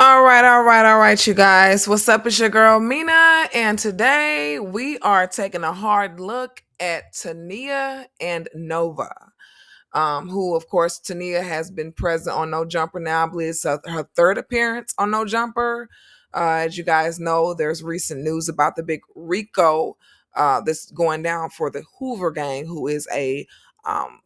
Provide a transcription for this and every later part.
All right, you guys. What's up? It's your girl Mina, and today we are taking a hard look at Tania and Nova. Who, of course, Tania has been present on No Jumper now. I believe it's her third appearance on No Jumper. As you guys know, there's recent news about the big Rico that's going down for the Hoover Gang, who is um,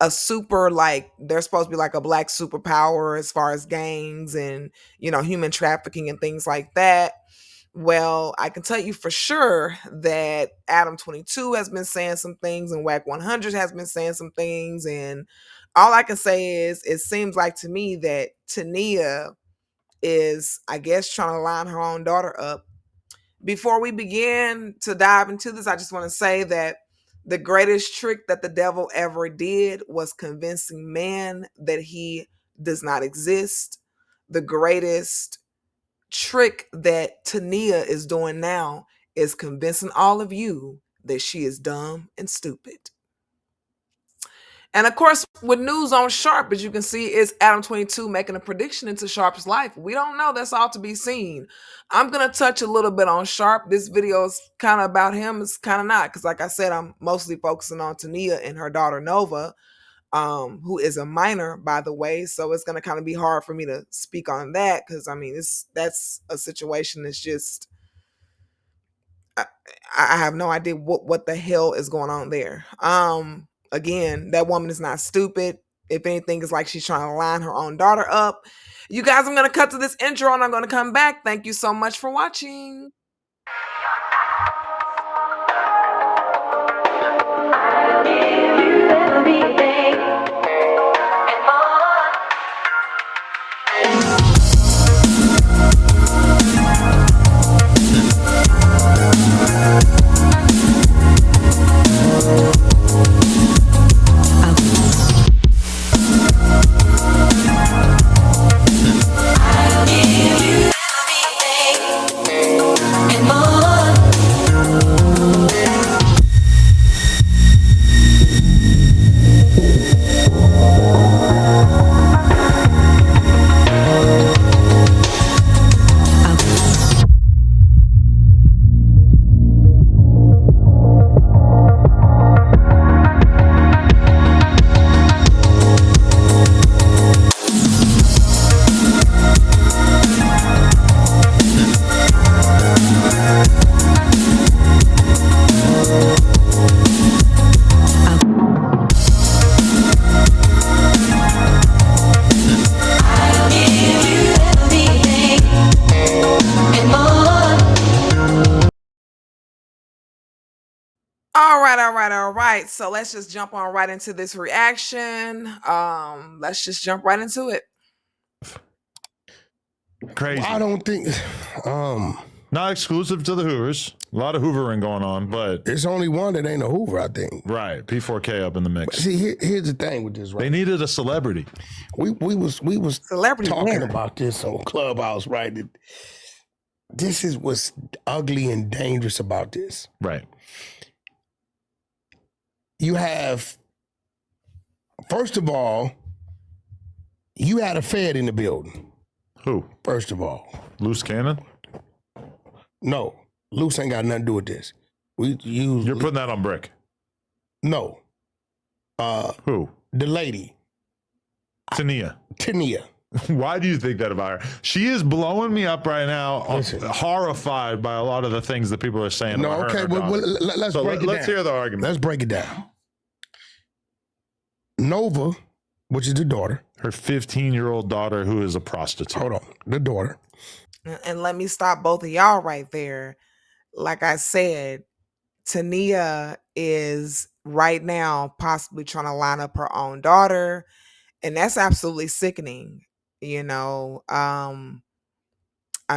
a super, like, they're supposed to be like a black superpower as far as gangs and human trafficking and things like that. Well, I can tell you for sure that Adam 22 has been saying some things and Whack 100 has been saying some things, and all I can say is it seems like to me that Tania is, I guess, trying to line her own daughter up. Before we begin to dive into this, I just want to say that the greatest trick that the devil ever did was convincing man that he does not exist. The greatest trick that Tania is doing now is convincing all of you that she is dumb and stupid. And of course, with news on Sharp, as you can see, is Adam 22 making a prediction into Sharp's life. We don't know. That's all to be seen. I'm going to touch a little bit on Sharp. This video is kind of about him. It's kind of not, because like I said, I'm mostly focusing on Tania and her daughter Nova, who is a minor, by the way. So it's going to kind of be hard for me to speak on that, because I mean, that's a situation that's just, I have no idea what the hell is going on there. Again, that woman is not stupid. If anything, it's like she's trying to line her own daughter up. You guys, I'm gonna cut to this intro and I'm gonna come back. Thank you so much for watching. All right. So let's just jump on right into this reaction. Let's just jump right into it. Crazy. I don't think Not exclusive to the Hoovers. A lot of Hoovering going on, but there's only one that ain't a Hoover, I think. right, P4K up in the mix. See, here's the thing with this, right? They needed a celebrity. We was Celebrity talking winner. about this on Clubhouse, right? This is what's ugly and dangerous about this. Right. You have, first of all, you had a Fed in the building. Who? First of all, Loose Cannon? no, Luce ain't got nothing to do with this. We use You're putting that on Brick. no. Who? The lady, Tania. Tania. Why do you think that about her? She is blowing me up right now. Listen. Horrified by a lot of the things that people are saying No, about her. okay, and her well, daughter. let's So break it let's down. hear the argument. Let's break it down. Nova, which is the daughter. Her 15-year-old daughter, who is a prostitute. Hold on, the daughter. And let me stop both of y'all right there. Like I said, Tania is right now possibly trying to line up her own daughter, and that's absolutely sickening. I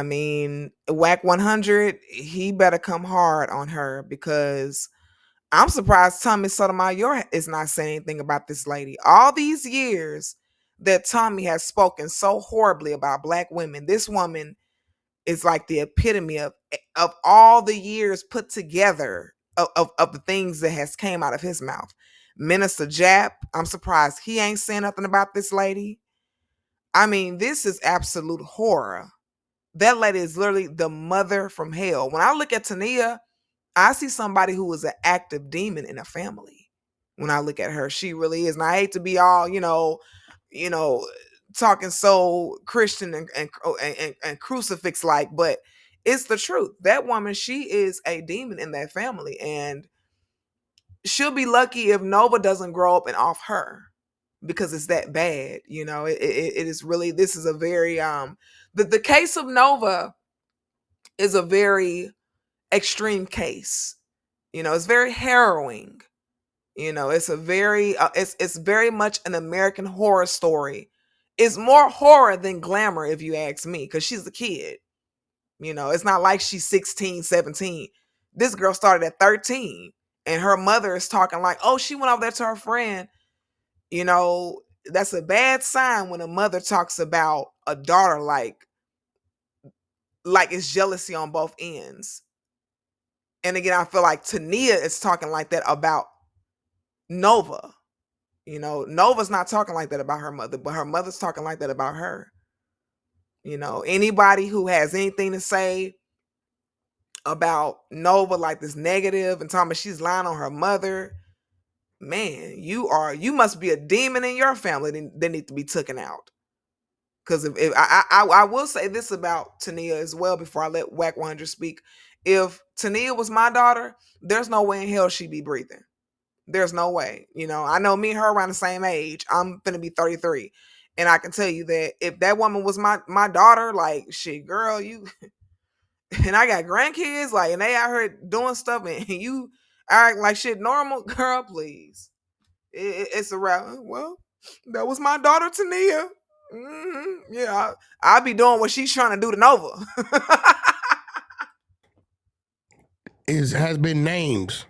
mean, Whack 100, he better come hard on her, because I'm surprised Tommy Sotomayor is not saying anything about this lady. All these years that Tommy has spoken so horribly about black women, this woman is like the epitome of all the years put together of the things that has came out of his mouth. Minister Jap, I'm surprised he ain't saying nothing about this lady. I mean, this is absolute horror. That lady is literally the mother from hell. When I look at Tania, I see somebody who is an active demon in a family. When I look at her, she really is. And I hate to be all, you know, talking so Christian and crucifix like, but it's the truth. That woman, she is a demon in that family, and she'll be lucky if Nova doesn't grow up and off her, because it's that bad. It is really, this is a very the case of Nova is a very extreme case. It's very harrowing. It's a very it's very much an American horror story. It's more horror than glamour, if you ask me, because she's a kid. It's not like she's 16, 17. This girl started at 13, and her mother is talking like, oh, she went over there to her friend. That's a bad sign when a mother talks about a daughter like it's jealousy on both ends. And again, I feel like Tania is talking like that about Nova. Nova's not talking like that about her mother, but her mother's talking like that about her. Anybody who has anything to say about Nova like this negative and talking about she's lying on her mother, man, you must be a demon in your family that need to be taken out. Because if I will say this about Tania as well before I let Whack 100 speak. If Tania was my daughter, there's no way in hell she'd be breathing. There's no way. I know me and her around the same age. I'm finna be 33. And I can tell you that if that woman was my daughter, like, shit, girl, you and I got grandkids, like, and they out here doing stuff and you act like shit normal, girl, please. It's a wrap. Well, that was my daughter, Tania. Yeah, I'll be doing what she's trying to do to Nova. Has been named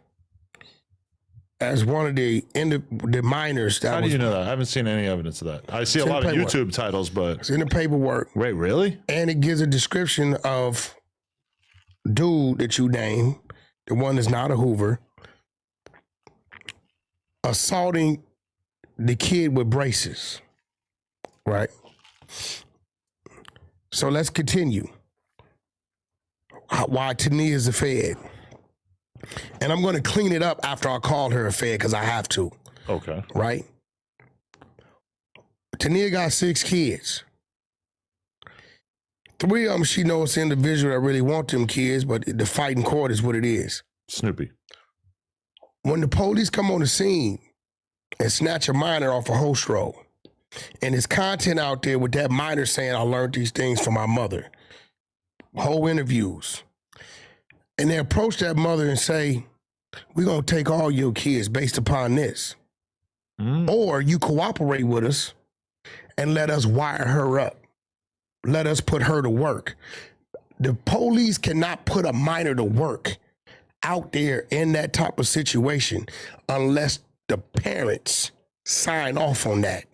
as one of the minors. How do you know that? I haven't seen any evidence of that. I see a lot of YouTube titles, but it's in the paperwork. Wait, really? And it gives a description of dude that you name, the one that's not a Hoover, assaulting the kid with braces. Right. So let's continue. Why Tania is a fed. And I'm going to clean it up after I call her a fed because I have to. Okay. Right? Tania got 6 kids. 3 of them, she knows the individual that really want them kids, but the fighting court is what it is. Snoopy. When the police come on the scene and snatch a minor off a host roll, and there's content out there with that minor saying, I learned these things from my mother. Whole interviews. And they approach that mother and say, we're going to take all your kids based upon this. Or you cooperate with us and let us wire her up. Let us put her to work. The police cannot put a minor to work out there in that type of situation unless the parents sign off on that.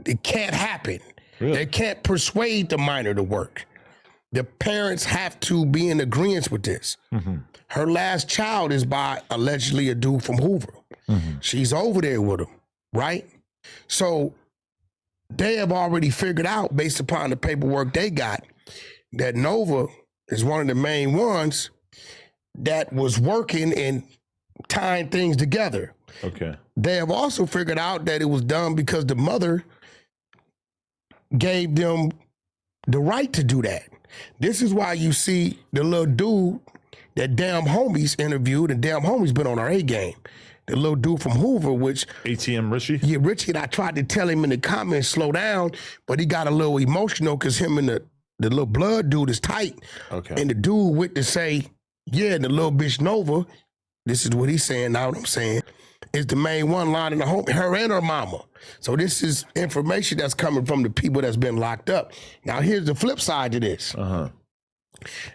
It can't happen. Really? They can't persuade the minor to work. The parents have to be in agreement with this. Her last child is by allegedly a dude from Hoover. She's over there with him, right? So they have already figured out, based upon the paperwork they got, that Nova is one of the main ones that was working and tying things together. Okay. They have also figured out that it was done because the mother gave them the right to do that. This is why you see the little dude that Damn Homies interviewed, and Damn Homies been on our A game. The little dude from Hoover, which... ATM Richie? Yeah, Richie, and I tried to tell him in the comments, slow down, but he got a little emotional because him and the little blood dude is tight. Okay. And the dude went to say, yeah, the little bitch Nova, this is what he's saying, now what I'm saying, is the main one line in the home, her and her mama. So this is information that's coming from the people that's been locked up. Now here's the flip side to this.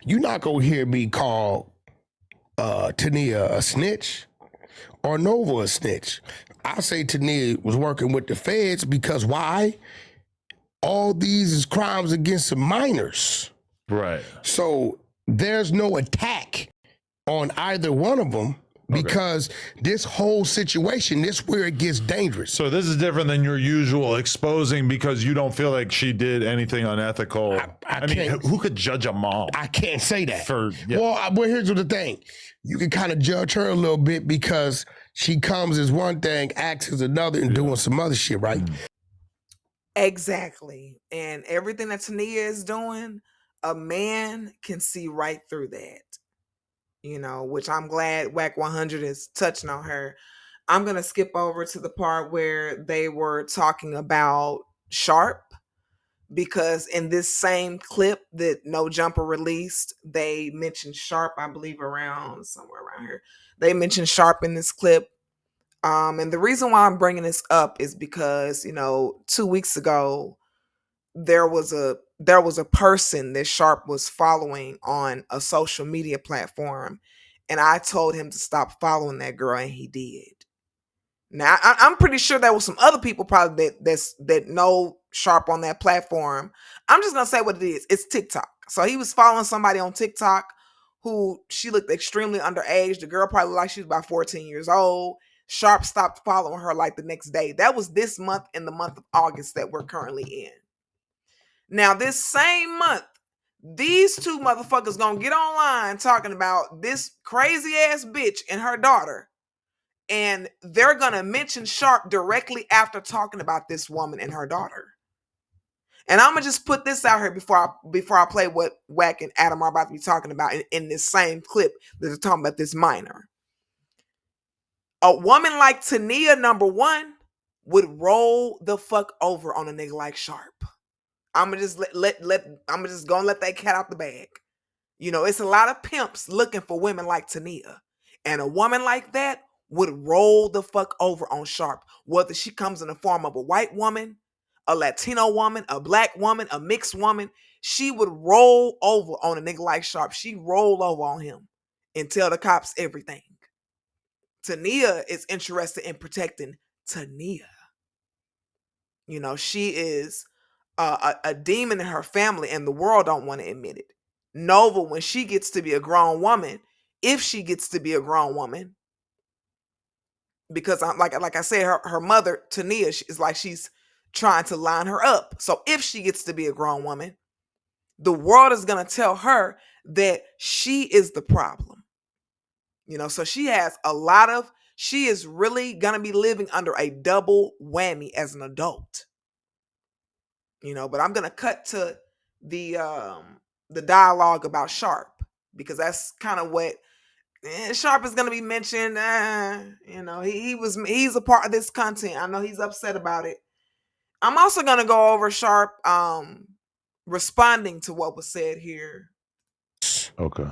You're not gonna hear me call Tania a snitch or Nova a snitch. I say Tania was working with the feds because why? All these is crimes against the minors. Right. So there's no attack on either one of them because this whole situation, this where it gets dangerous. So this is different than your usual exposing because you don't feel like she did anything unethical. I mean, can't- who could judge a mom? I can't say that. Yeah. Well, here's the thing. You can kind of judge her a little bit because she comes as one thing, acts as another, and doing some other shit, right? Exactly. And everything that Tania is doing, a man can see right through that. You know, which I'm glad Whack 100 is touching on her. I'm going to skip over to the part where they were talking about Sharp, because in this same clip that No Jumper released, they mentioned Sharp, I believe somewhere around here. They mentioned Sharp in this clip. And the reason why I'm bringing this up is because, 2 weeks ago, there was a person that Sharp was following on a social media platform, and I told him to stop following that girl, and he did. Now I'm pretty sure there was some other people probably that know Sharp on that platform. I'm just gonna say what it is. It's TikTok. So he was following somebody on TikTok who she looked extremely underage. The girl probably like she was about 14 years old. Sharp stopped following her like the next day. That was this month, in the month of August that we're currently in. Now, this same month, these two motherfuckers gonna get online talking about this crazy ass bitch and her daughter. And they're gonna mention Sharp directly after talking about this woman and her daughter. And I'm gonna just put this out here before I play what Wack and Adam are about to be talking about in this same clip that they're talking about this minor. A woman like Tania, number one, would roll the fuck over on a nigga like Sharp. I'm gonna just I'm just gonna let that cat out the bag. It's a lot of pimps looking for women like Tania, and a woman like that would roll the fuck over on Sharp, whether she comes in the form of a white woman, a Latino woman, a black woman, a mixed woman. She would roll over on a nigga like Sharp. She roll over on him and tell the cops everything. Tania is interested in protecting Tania. She is a demon in her family, and the world don't want to admit it. Nova, when she gets to be a grown woman, if she gets to be a grown woman, because like I said, her mother Tania is like she's trying to line her up. So if she gets to be a grown woman, the world is gonna tell her that she is the problem. So she is really gonna be living under a double whammy as an adult. But I'm gonna cut to the dialogue about Sharp, because that's kind of what Sharp is gonna be mentioned. He's a part of this content. I know he's upset about it. I'm also gonna go over Sharp responding to what was said here. Okay.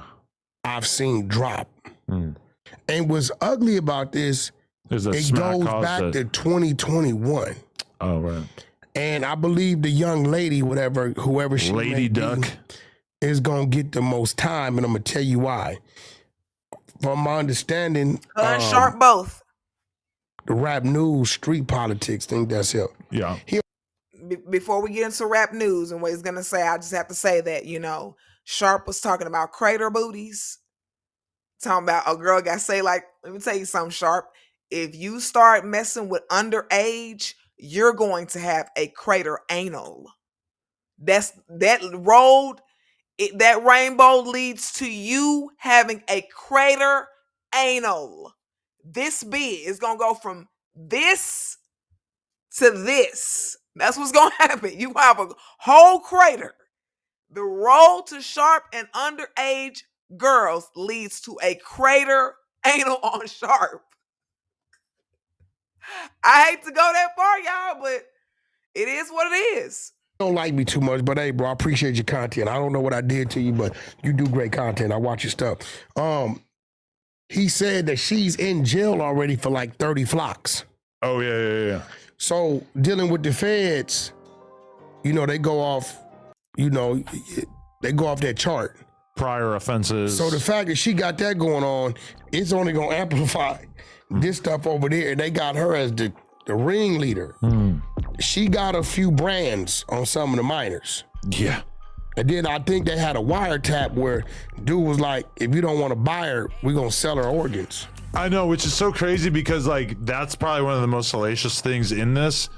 I've seen drop. And what's ugly about this, it goes back to 2021. Oh, right. And I believe the young lady, whoever she Lady Duck, is going to get the most time, and I'm going to tell you why. From my understanding, Sharp both. The Rap News Street Politics think that's it. Yeah. Before we get into rap news and what he's going to say, I just have to say that, Sharp was talking about crater booties. Talking about a girl got to say, like, let me tell you something, Sharp. If you start messing with underage, you're going to have a crater anal. That road, that rainbow leads to you having a crater anal. This big is going to go from this to this. That's what's going to happen. You have a whole crater. The road to Sharp and underage girls leads to a crater anal on Sharp. I hate to go that far, y'all, but it is what it is. Don't like me too much, but hey, bro, I appreciate your content. I don't know what I did to you, but you do great content. I watch your stuff. He said that she's in jail already for like 30 flocks. Oh, yeah. So dealing with the feds, they go off, they go off that chart. Prior offenses. So the fact that she got that going on, it's only going to amplify this stuff over there. They got her as the ringleader. She got a few brands on some of the minors. Yeah. And then I think they had a wiretap where dude was like, if you don't want to buy her, we're going to sell her organs. I know, which is so crazy because like that's probably one of the most salacious things in this,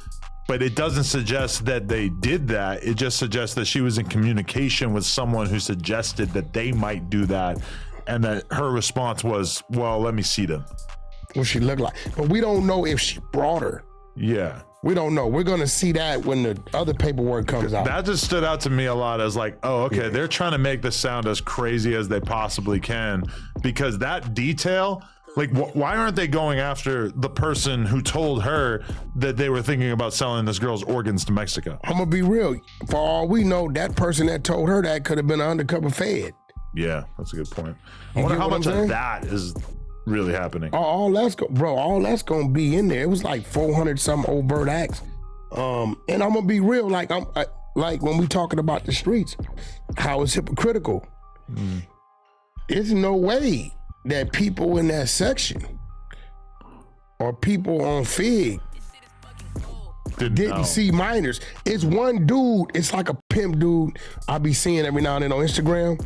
but it doesn't suggest that they did that. It just suggests that she was in communication with someone who suggested that they might do that, and that her response was, well, let me see them. What she looked like. But we don't know if she brought her. Yeah. We don't know. We're going to see that when the other paperwork comes out. That just stood out to me a lot as like, oh, okay, they're trying to make this sound as crazy as they possibly can, because that detail, like, why aren't they going after the person who told her that they were thinking about selling this girl's organs to Mexico? I'm going to be real. For all we know, that person that told her that could have been an undercover Fed. Yeah, that's a good point. I You wonder get how what much I'm saying? of that is really happening. All that's going to be in there. It was like 400 some overt acts. And I'm going to be real. Like, like when we talking about the streets, how it's hypocritical. There's no way that people in that section or people on Fig didn't know. see minors. It's one dude, it's like a pimp dude I be seeing every now and then on Instagram,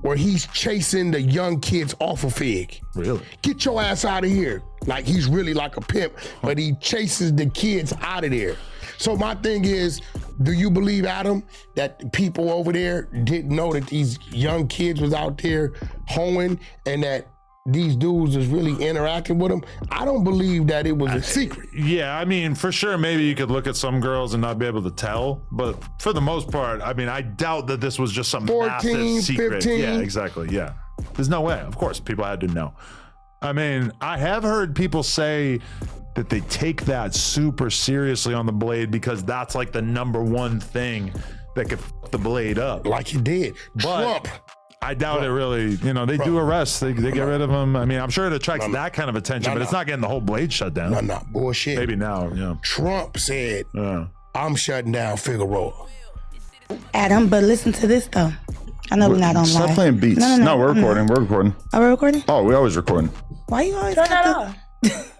where he's chasing the young kids off of Fig. Really? Get your ass out of here. Like, he's really like a pimp, but he chases the kids out of there. So my thing is, do you believe, Adam, that people over there didn't know that these young kids was out there hoeing and that these dudes was really interacting with them? I don't believe that it was a secret. Yeah, I mean, for sure, maybe you could look at some girls and not be able to tell, but for the most part, I mean, I doubt that this was just some 14, massive secret. 15. Yeah, exactly. Yeah. There's no way. Of course, people had to know. I mean, I have heard people say that they take that super seriously on the Blade because that's like the number one thing that could f the Blade up. Like he did. But Trump. I doubt it really. You know, they do arrests. They get rid of them. I mean, I'm sure it attracts that kind of attention, but it's not getting the whole Blade shut down. No, bullshit. Maybe now, yeah. Trump said, Yeah. I'm shutting down Figueroa. Adam, but listen to this though. I know we're not on Stop live. playing beats. No, we're recording. We're recording. Are we recording? Oh, we always recording. Why you always Turn got that the- off.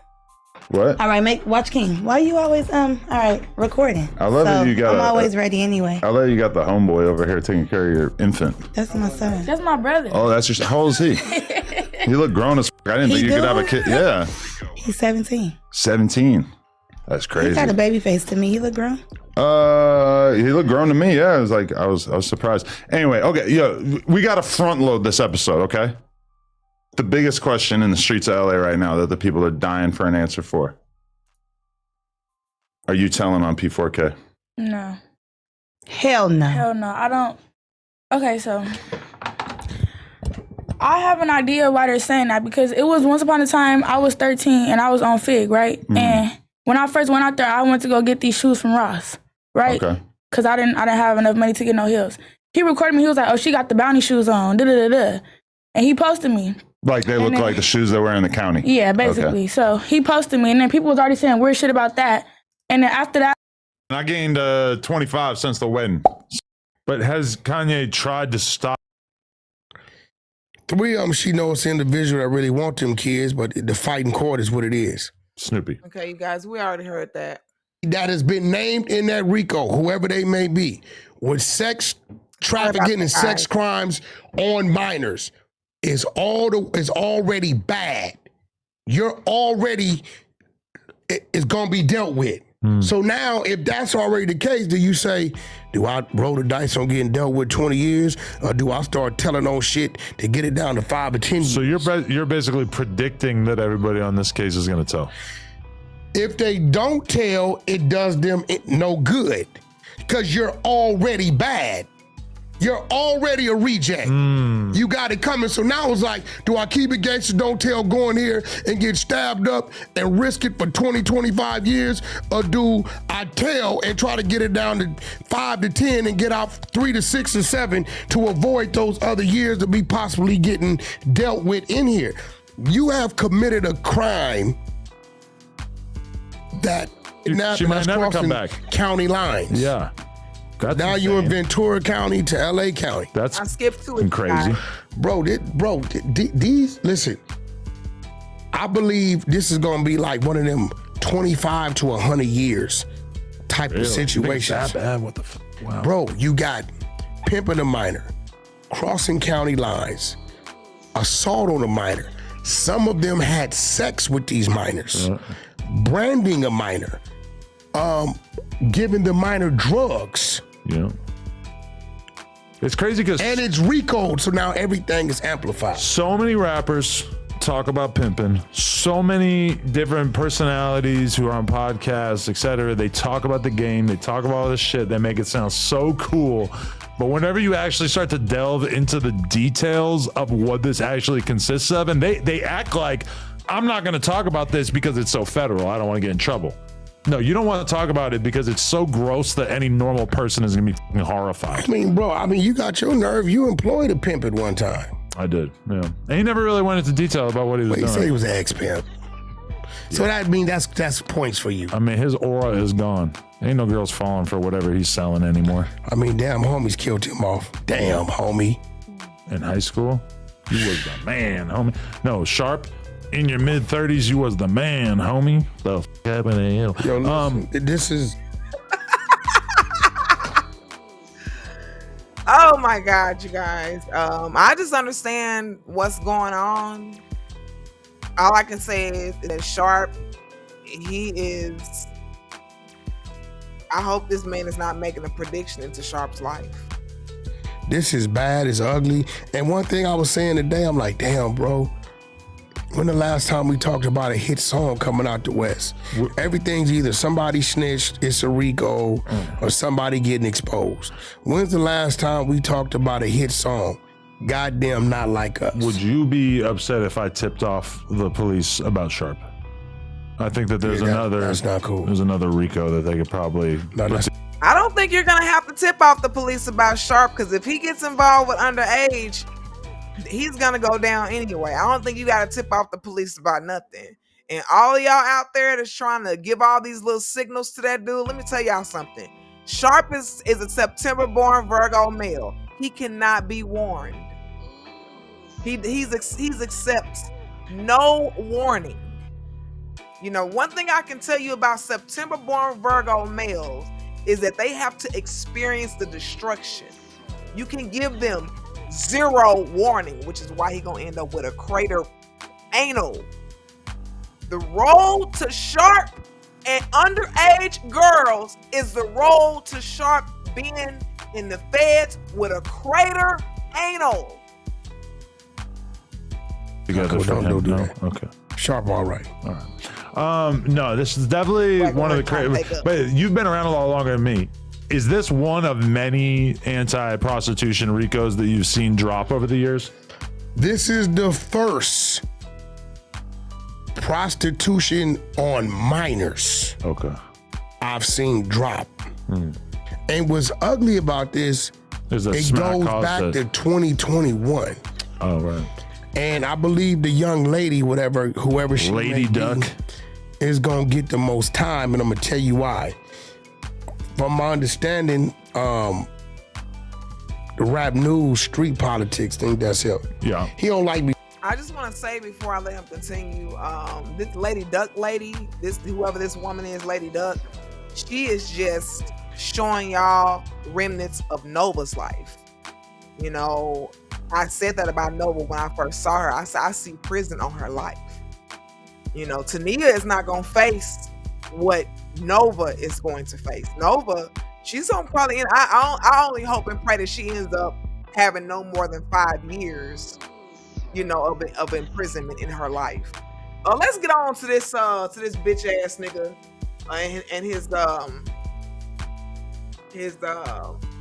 What? All right, watch King. Why you always all right, recording? I love that you got I'm a- always ready anyway. I love you got the homeboy over here taking care of your infant. That's my son. That's my brother. Oh, that's your. How old is he? He look grown as. I didn't think you could have a kid. Yeah, He's 17. 17. That's He crazy. got a baby face to me. He look grown. He looked grown to me. Yeah, I was like, I was surprised. Anyway, okay, we got to front load this episode. Okay, the biggest question in the streets of LA right now that the people are dying for an answer for. Are you telling on P4K? No. Hell no. Hell no. I don't. Okay, so I have an idea why they're saying that, because it was once upon a time I was 13 and I was on Fig, right? And when I first went out there, I went to go get these shoes from Ross, right? Okay. Cause I didn't have enough money to get no heels. He recorded me. He was like, "Oh, she got the bounty shoes on." Da da da da. And he posted me. Like they look then- like the shoes they wear in the county. Yeah, basically. Okay. So he posted me, and then people was already saying weird shit about that. And then after that, And I gained 25 since the wedding. But has Kanye tried to stop? Three of them, she knows the individual that really want them kids, but the fighting court is what it is. Snoopy? Okay, you guys, we already heard that. That has been named in that RICO, whoever they may be, with sex trafficking and sex crimes on minors is already bad. You're already, it's gonna be dealt with. So now, if that's already the case, do you say, do I roll the dice on getting dealt with 20 years, or do I start telling on shit to get it down to 5 or 10 years? So you're basically predicting that everybody on this case is going to tell. If they don't tell, it does them no good, because you're already bad. You're already a reject. You got it coming. So now it's like, do I keep it gangster, don't tell, go in here and get stabbed up and risk it for 20, 25 years? Or do I tell and try to get it down to 5 to 10 and get out 3 to 6 or 7 to avoid those other years to be possibly getting dealt with in here? You have committed a crime that She might never come back. county lines. Yeah. That's Now you in insane. Ventura County to LA County. That's I skipped to it. crazy. These, listen, I believe this is gonna be like one of them 25 to 100 years type of situations. That bad? What the? Wow. Bro, you got pimping a minor, crossing county lines, assault on a minor. Some of them had sex with these minors, branding a minor, giving the minor drugs. Yeah. It's crazy because And it's RICO'd, so now everything is amplified. so many rappers talk about pimping. So many different personalities who are on podcasts, etc. They talk about the game. They talk about all this shit. They make it sound so cool. But whenever you actually start to delve into the details of what this actually consists of, and they act like, I'm not going to talk about this because it's so federal. I don't want to get in trouble. No, you don't want to talk about it because it's so gross that any normal person is going to be fucking horrified. I mean, bro, you got your nerve. You employed a pimp at one time. I did, yeah. And he never really went into detail about what he was He said he doing. was an ex-pimp. So that's points for you. I mean, his aura is gone. Ain't no girls falling for whatever he's selling anymore. I mean, damn, homies killed him off. Damn, homie. In high school, you was the man, homie. No, Sharp, in your mid-30s, you was the man, homie. The f happened to him? Yo, listen, this is... Oh my God, you guys. I just understand what's going on. All I can say is that Sharp, he is. I hope this man is not making a prediction into Sharp's life. This is bad, it's ugly. And one thing I was saying today, I'm like, damn, bro. When the last time we talked about a hit song coming out the West? Everything's either somebody snitched, it's a RICO, or somebody getting exposed. When's the last time we talked about a hit song? Goddamn, not like us. Would you be upset if I tipped off the police about Sharp? I think that there's That's not cool. There's another RICO that they could probably. No, that's- I don't think you're gonna have to tip off the police about Sharp, because if he gets involved with underage, he's gonna go down anyway. I don't think you gotta tip off the police about nothing. And all of y'all out there that's trying to give all these little signals to that dude, let me tell y'all something. Sharp is a September-born Virgo male. He cannot be warned. He's accepts no warning. You know, one thing I can tell you about September-born Virgo males is that they have to experience the destruction. You can give them zero warning, which is why he gonna end up with a crater anal. The road to Sharp and underage girls is the road to Sharp being in the feds with a crater anal. Together for don't him. do No? that. Okay. Sharp, all right. All right. No, this is definitely Like one of the one time crazy. makeup. But you've been around a lot longer than me. Is this one of many anti-prostitution RICOs that you've seen drop over the years? This is the first prostitution on minors Okay. I've seen drop. And what's ugly about this, There's a it smack goes cause back that- to 2021. Oh, right. And I believe the young lady, whoever she Lady may be, Duck. is gonna get the most time, and I'm gonna tell you why. From my understanding, the rap news, street politics thing, that's him. Yeah. He don't like me. I just want to say before I let him continue, this Lady Duck lady, whoever this woman is, Lady Duck, she is just showing y'all remnants of Nova's life. You know, I said that about Nova when I first saw her. I said, I see prison on her life. You know, Tania is not going to face what Nova is going to face. Nova, she's going to probably, I only hope and pray that she ends up having no more than 5 years, you know, of imprisonment in her life. Let's get on to this bitch ass nigga and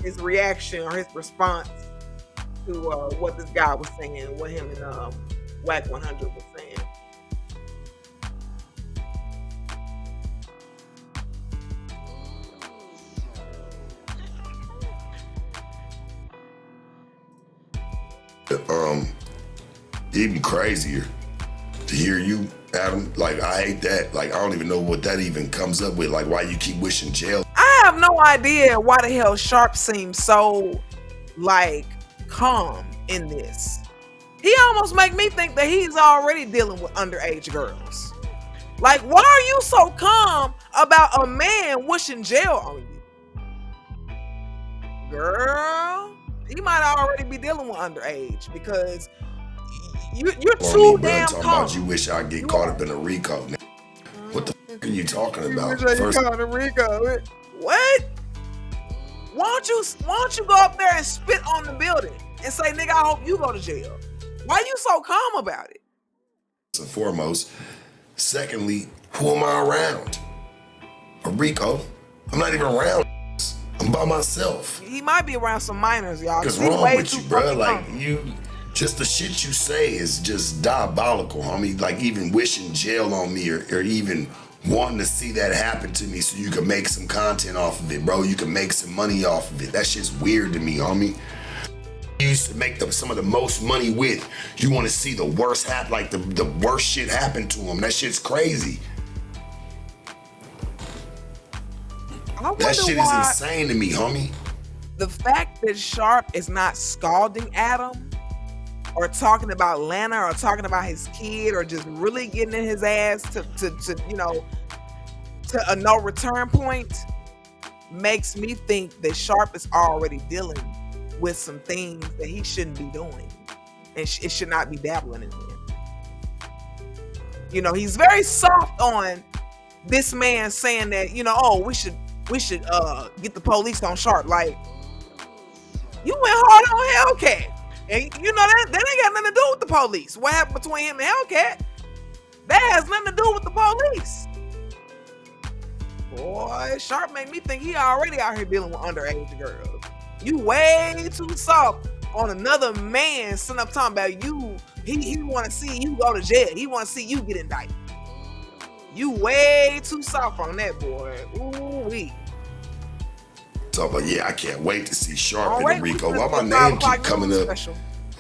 his reaction or his response to what this guy was saying, what him and Wack 100 was saying. Even crazier to hear you, Adam. Like, I hate that. Like, I don't even know what that even comes up with. Like, why you keep wishing jail. I have no idea why the hell Sharp seems so like calm in this. He almost make me think that he's already dealing with underage girls. Like, why are you so calm about a man wishing jail on you? Girl, He might already be dealing with underage because you're On too me, bro, damn talking calm. about you wish I get caught up in a RICO. What the fuck are you talking about? You First, called him Rico. What? Why don't you go up there and spit on the building and say, nigga, I hope you go to jail? Why you so calm about it? and foremost. Secondly, who am I around? A RICO. I'm not even around. I'm by myself. He might be around some minors, y'all. What's He wrong way with too you, bro? fucking Like, calm. just the shit you say is just diabolical, homie. Like, even wishing jail on me or even wanting to see that happen to me so you can make some content off of it, bro. You can make some money off of it. That shit's weird to me, homie. You used to make some of the most money with. You want to see the worst happen, like the worst shit happen to him. That shit's crazy. I wonder That shit is why insane to me, homie. the fact that Sharp is not scalding Adam or talking about Lana or talking about his kid or just really getting in his ass to a no return point makes me think that Sharp is already dealing with some things that he shouldn't be doing and it should not be dabbling in him. You know, he's very soft on this man saying that, oh, we should get the police on Sharp. Like, you went hard on Hellcat. And that ain't got nothing to do with the police. What happened between him and Hellcat? That has nothing to do with the police. Boy, Sharp made me think he already out here dealing with underage girls. You way too soft on another man sitting up talking about you. He want to see you go to jail. He want to see you get indicted. You way too soft on that, boy. Ooh-wee. Talk about, yeah, I can't wait to see Sharp All in right, the we RICO. finna Why my do name 5 o'clock keep coming news up? special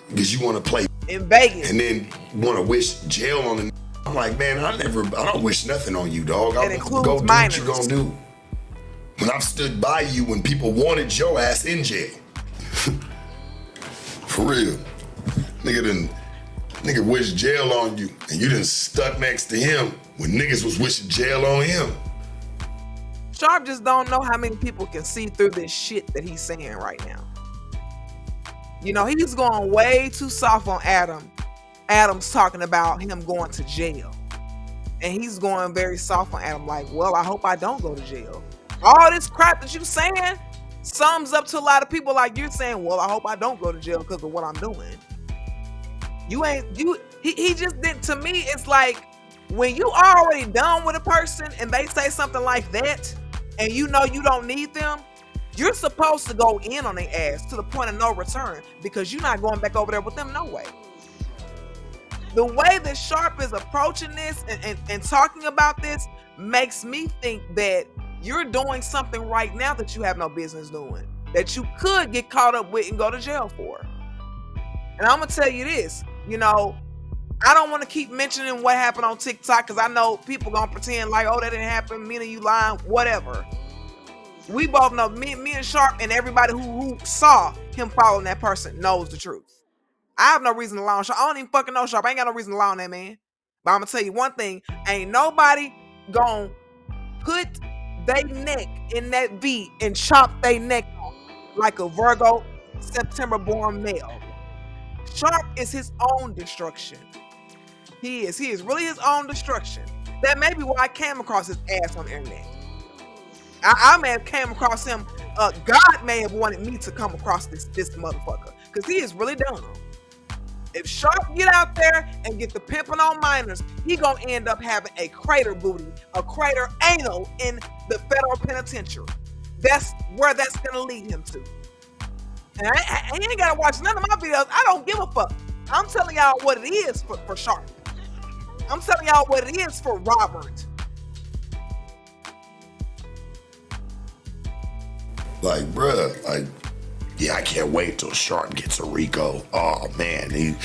Because you want to play in Vegas. and then want to wish jail on the. I'm like, man, I don't wish nothing on you, dog. That I'll includes go do minors. what you gonna do. When I've stood by you when people wanted your ass in jail. For real. Nigga wished jail on you and you done stuck next to him when niggas was wishing jail on him. Sharp just don't know how many people can see through this shit that he's saying right now. He's going way too soft on Adam. Adam's talking about him going to jail. And he's going very soft on Adam, like, well, I hope I don't go to jail. All this crap that you saying sums up to a lot of people like you're saying, well, I hope I don't go to jail because of what I'm doing. He just did, to me, it's like when you already done with a person and they say something like that and you know you don't need them, you're supposed to go in on their ass to the point of no return because you're not going back over there with them no way. The way that Sharp is approaching this and talking about this makes me think that you're doing something right now that you have no business doing, that you could get caught up with and go to jail for. And I'm going to tell you this, I don't want to keep mentioning what happened on TikTok because I know people going to pretend like, oh, that didn't happen, me and you lying, whatever. We both know, me and Sharp and everybody who saw him following that person knows the truth. I have no reason to lie on Sharp. I don't even fucking know Sharp. I ain't got no reason to lie on that man. But I'm going to tell you one thing. Ain't nobody going to put they neck in that V and chop they neck off like a Virgo September born male. Sharp is his own destruction. He is really his own destruction. That may be why I came across his ass on the internet. I may have came across him. God may have wanted me to come across this motherfucker because he is really dumb. If Sharp get out there and get the pimping on minors, he gonna end up having a crater booty, a crater anal in the federal penitentiary. That's where that's gonna lead him to. And I ain't gotta watch none of my videos. I don't give a fuck. I'm telling y'all what it is for Sharp. I'm telling y'all what it is for Robert. Like, bruh, yeah, I can't wait till Sharp gets a RICO. Oh man,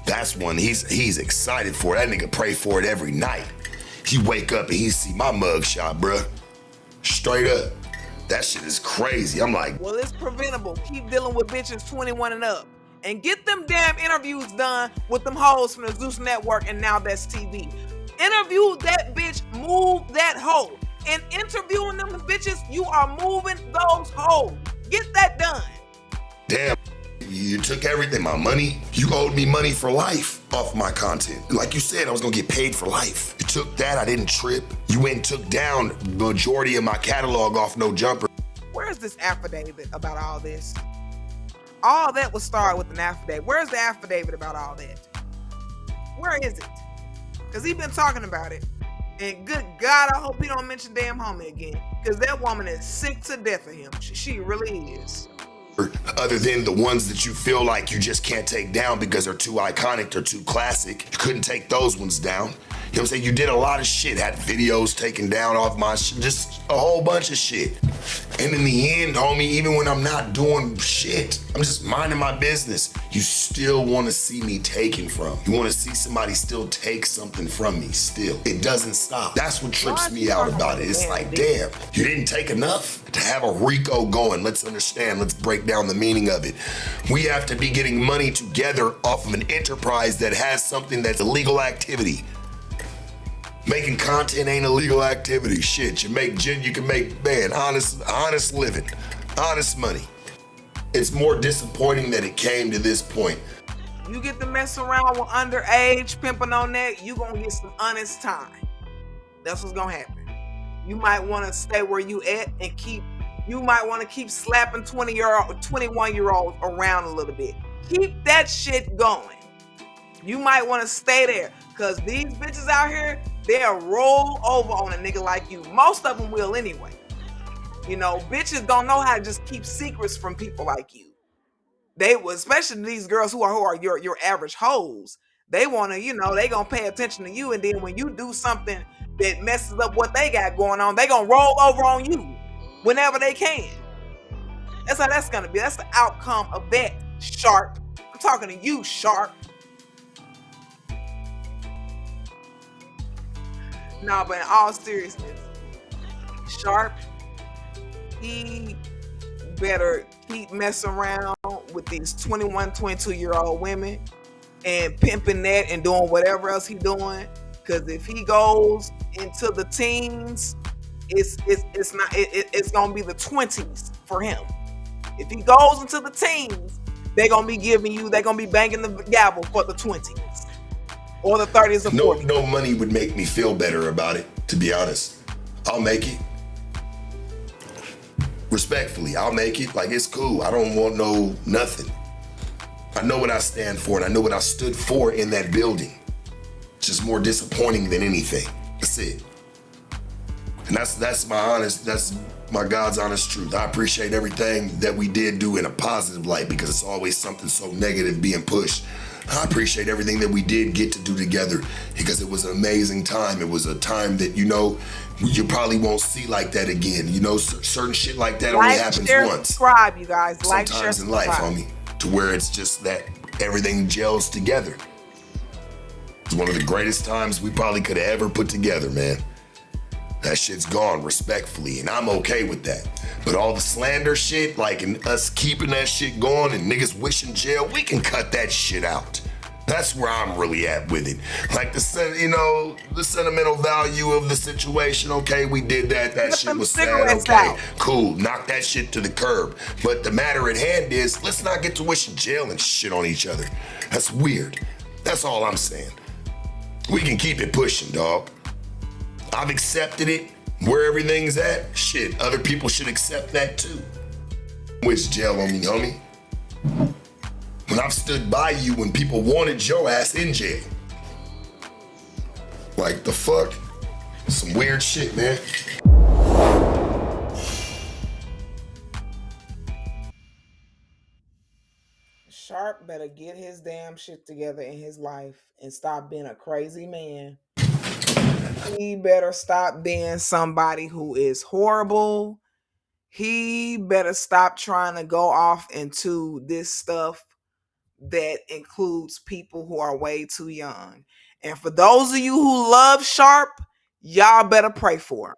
that's one he's excited for. That nigga pray for it every night. He wake up and he see my mugshot, bruh. Straight up. That shit is crazy. I'm like, well, it's preventable. Keep dealing with bitches 21 and up. And get them damn interviews done with them hoes from the Zeus Network and Now That's TV. Interview that bitch, move that hoe. And interviewing them bitches, you are moving those hoes. Get that done. damn, You took everything, my money. You owed me money for life off my content. Like you said, I was gonna get paid for life. You took that, I didn't trip. You went and took down the majority of my catalog off No Jumper. Where's this affidavit about all this? All that was started with an affidavit. Where's the affidavit about all that? Where is it? Because he been talking about it. And good God, I hope he don't mention damn homie again. Because that woman is sick to death of him. She really is. Other than the ones that you feel like you just can't take down because they're too iconic, they're too classic. You couldn't take those ones down. You know what I'm saying? You did a lot of shit, had videos taken down off my shit, just a whole bunch of shit. And in the end, homie, even when I'm not doing shit, I'm just minding my business, you still want to see me taken from. You want to see somebody still take something from me still. It doesn't stop. That's what trips me out about it. It's like, damn, you didn't take enough to have a RICO going. Let's understand. Let's break down the meaning of it. We have to be getting money together off of an enterprise that has something that's illegal activity. Making content ain't illegal activity. Shit, you can make, man, honest living, honest money. It's more disappointing that it came to this point. You get to mess around with underage pimping on that, you gonna get some honest time. That's what's gonna happen. You might want to stay where you at and you might want to keep slapping 21-year-olds around a little bit. Keep that shit going. You might want to stay there, because these bitches out here, they'll roll over on a nigga like you. Most of them will anyway. You know, bitches don't know how to just keep secrets from people like you. They will, especially these girls who are your average hoes. They want to, you know, they gonna pay attention to you, and then when you do something that messes up what they got going on, they gonna roll over on you whenever they can. That's how that's gonna be. That's the outcome of that, Sharp. I'm talking to you, Sharp. No, but in all seriousness, Sharp, he better keep messing around with these 21, 22-year-old women and pimping that and doing whatever else he doing. Because if he goes into the teens, it's gonna be the 20s for him. If he goes into the teens, they're gonna be banging the gavel for the 20s. Or the 30s or 40s. No money would make me feel better about it, to be honest. I'll make it. Respectfully, I'll make it. Like, it's cool. I don't want nothing. I know what I stand for, and I know what I stood for in that building. It's just more disappointing than anything. That's it. And that's my God's honest truth. I appreciate everything that we did do in a positive light, because it's always something so negative being pushed. I appreciate everything that we did get to do together, because it was an amazing time. It was a time that, you know, you probably won't see like that again. You know, certain shit like that only happens once. Subscribe, you guys. Like, share, sometimes in life, homie, to where it's just that everything gels together. It's one of the greatest times we probably could have ever put together, man. That shit's gone, respectfully, and I'm okay with that. But all the slander shit, like, and us keeping that shit going and niggas wishing jail, we can cut that shit out. That's where I'm really at with it. Like, the sentimental value of the situation, okay, we did that. That shit was sad, okay, cool. Knock that shit to the curb. But the matter at hand is, let's not get to wishing jail and shit on each other. That's weird. That's all I'm saying. We can keep it pushing, dog. I've accepted it, where everything's at. Shit, other people should accept that too. Wish jail on me, homie. When I've stood by you when people wanted your ass in jail. Like, the fuck? Some weird shit, man. Sharp better get his damn shit together in his life and stop being a crazy man. He better stop being somebody who is horrible. He better stop trying to go off into this stuff that includes people who are way too young. And for those of you who love Sharp, y'all better pray for him.